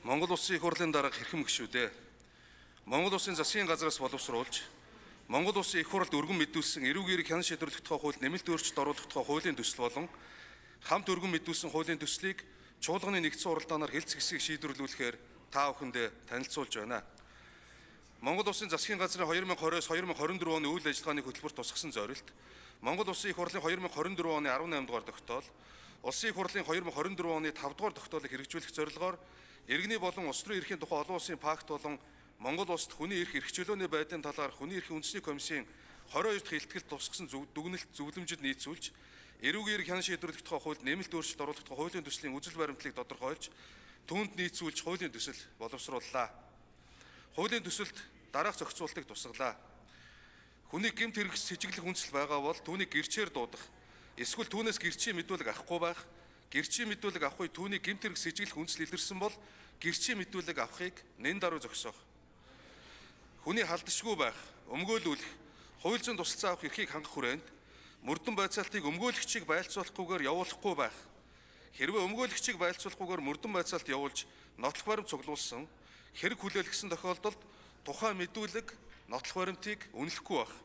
Монгол Улсын их хурлын дарга хэрхэм гишүүдээ Монгол Улсын засгийн газраас боловсруулж Монгол Улсын их хурлд өргөн мэдүүлсэн эрүүг эерэг хяналт шийдвэрлэх тухай хууль нэмэлт өөрчлөлт оруулах тухай хуулийн төсөл болон хамт өргөн мэдүүлсэн хуулийн төслийг чуулганы нэгдсэн уралдаанаар хэлц хэсгийг шийдвэрлүүлэхээр та бүхэндээ танилцуулж байна. Монгол Улсын засгийн газрын 2020-с 2024 оны үйл ажиллагааны хөтөлбөрт тусгасан зорилт, Монгол Улсын их хурлын 2024 оны 18 дугаар тогтоол, Улсын их хурлын 2024 оны 5 дугаар тогтоолыг хэрэгжүүлэх зорилгоор иргэний болон улс төрийн эрхийн тухай олон улсын пакт болон Монгол улсад хүний эрх эрхчлөөний байдлын талаар хүний эрхийн үндэсний комиссийн 22 дахь илтгэл тусгасан дүгнэлт зөвлөмжөд нийцүүлж, эрүүг эерэг хяналт шийдвэрлэх тухай хуульд нэмэлт өөрчлөлт оруулах тухай хуулийн төслийн үзэл баримтлалыг тодорхойлж, түүнд нийцүүлж хуулийн төсөл боловсрууллаа. Хуулийн төсөлд дараах зохицуултыг тусгалаа. Хүний гэмт хэрэгс сэжиглэх үндэслэл байгаа бол түүнийг гэрчээр дуудах, эсвэл түүнээс гэрчийн мэдүүлэг авахгүй байх, гэрчийн мэдүүлэг авахгүй түүний гэмт хэрэгс сэжиглэх үндэслэл илэрсэн бол гэрчийн мэдүүлэг авахыг нэн даруй зогсоох. Хүний халдшгүй байх, өмгөөлүүлэх, хууль зүйн тусалцаа авах эрхийг хангах хүрээнд мөрдөн байцаалтыг өмгөөлөгчийг байлцуулахгүйгээр явуулахгүй байх. Хэрвээ өмгөөлөгчийг байлцуулахгүйгээр мөрдөн байцаалт явуулж нотлох баримт цуглуулсан, хэрэг хүлээлгэсэн тохиолдолд тухайн мэдүүлэг нотлох баримтыг үнэлэхгүй байх.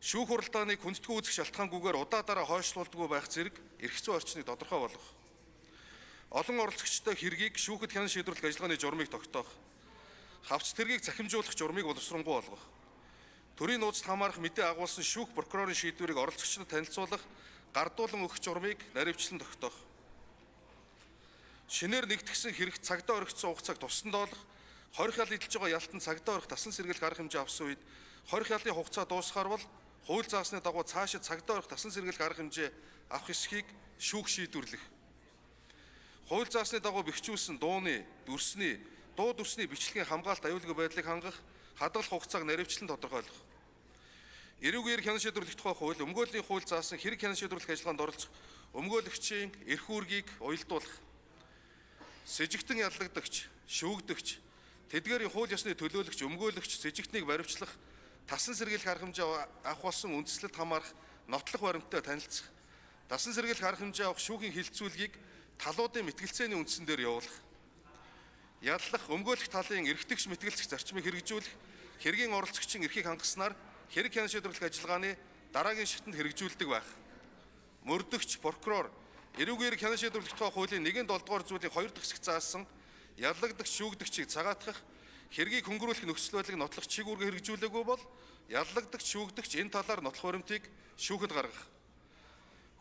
Шүүх хуралдааныг хүндэтгэн үүсэх шалтгаангүйгээр удаа дараа хойшлуулдаггүй байх зэрэг эрх зүйн орчныг тодорхой болгох. Олон оролцогчтой хэргийг шүүхэд хяналт шийдвэрлэх ажиллагааны журмыг тогтоох. Хавц тэргийг цахимжуулах журмыг боловсронгуй болгох. Төрийн нууцд хамаарах мэдээ агуулсан шүүх прокурорын шийдвэрийг оролцогчдод танилцуулах, гардуулан өгөх журмыг наривчлан тогтоох. Шинээр нэгтгэсэн хэрэгт цагдаа орхицсон хугацааг тусанд олох, хорих ял эдэлж байгаа ялтанд цагдаа орох тасалсан сэргийлэх арга хэмжээ авсан үед хорих ялын хугацаа дуусахаар бол хууль заасны дагуу цаашид цагдаа орох тасалсан сэргийлэх арга хэмжээ авах эсхийг шүүх шийдвэрлэх. Хууль заасны дагуу бэхжүүлсэн дууны, дүрсний, дуу дүрсний бичлэгийн хамгаалалт аюулгүй байдлыг хангах, хадгалах хугацааг наривчлан тодорхойлох. Эрүүг эерэг хяналт шийдвэрлэх тухай хууль, өмгөөлийн хууль заасан хэрэг хяналт шийдвэрлэх ажиллагаанд оролцох өмгөөлөгчийн эрх үүргийг уялдуулах. Сэжигтэн яллагдагч, шүүгдэгч, тэдгээрийн хууль ёсны төлөөлөгч, өмгөөлөгч, сэжигтнийг баривчлах, тасан сэргийлэх арга хэмжээ авах болсон үндэслэлд хамаарах нотлох баримттай танилцах, тасан сэргийлэх арга хэмжээ авах шүүхийн хилцүүлгийг талуудын мэтгэлцээний үндсэн дээр явуулах. Яллах, өмгөөлөх талын эрхтгч мэтгэлцэх зарчмыг хэрэгжүүлэх, хэргийн оролцогчийн эрхийг хангаснаар хэрэг хяналт шийдвэрлэх ажиллагааны дараагийн шатанд хэрэгжүүлдэг байх. Мөрдөгч, прокурор, эрүүг эерэг хяналт шийдвэрлэх тухай хуулийн 1-7 дугаар зүйлийн 2 дахь хэсэгт заасан яллагдагч, шүүгдэгчийг цагаатгах, хэргийг хөнгөрүүлэх нөхцөл байдлыг нотлох чиг үүргээ хэрэгжүүлээгүй бол яллагдагч, шүүгдэгч энэ талаар нотлох баримтыг шүүхэд гаргах.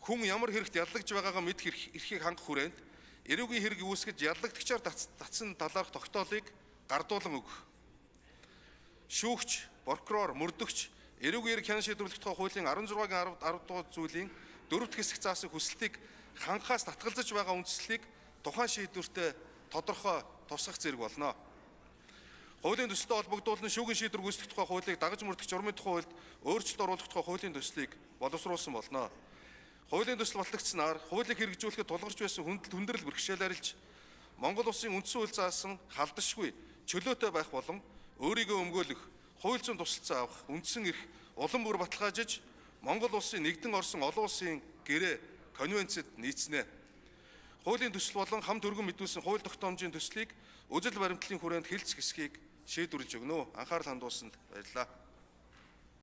Хүн ямар хэрэгт яллагж байгаагаа мэдэх эрхийг хангах хүрээнд эрүүгийн хэрэг үүсгэж яллагдагчаар татсан талаарх тогтоолыг гардуулан өгөх. Шүүгч, прокурор, мөрдөгч, эрүүг эерэг хяналт шийдвэрлэх тухай хуулийн 16-гийн 10 дугаар зүйлийн 4 дахь хэсэгт заасан хүсэлтийг хангахаас татгалзаж байгаа үндслийг тухайн шийдвэртээ тодорхой тусгах зэрэг болно. Хуулийн төсөлтэй холбогдуулан шүүхийн шийдвэр гүйцэтгэх тухай хуулийг дагаж мөрдөх журмын тухай хуульд өөрчлөлт оруулах тухай хуулийн төслийг боловсруулсан болно. Хуулийн төсөл батлагдсан ар хуулийг хэрэгжүүлэхэд тулгарч байсан хүндрэл бэрхшээл арилж, Монгол Улсын үндсэн хууль заасан халдшгүй, чөлөөтэй байх болон өөрийгөө өмгөөлөх, хууль зүйн тусалцаа авах, үндсэн эрх улам бүр баталгаажиж, Монгол Улсын нэгдэн орсон олон улсын гэрээ конвенцэд нийцнэ. Хуулийн төсөл болон хамт өргөн мэдүүлсэн хууль тогтоомжийн төслийг үзэл баримтлалын хүрээнд хэлц хэсгийг шийдвэрлэж өгнө. Анхаарал хандуулсанд баярлалаа.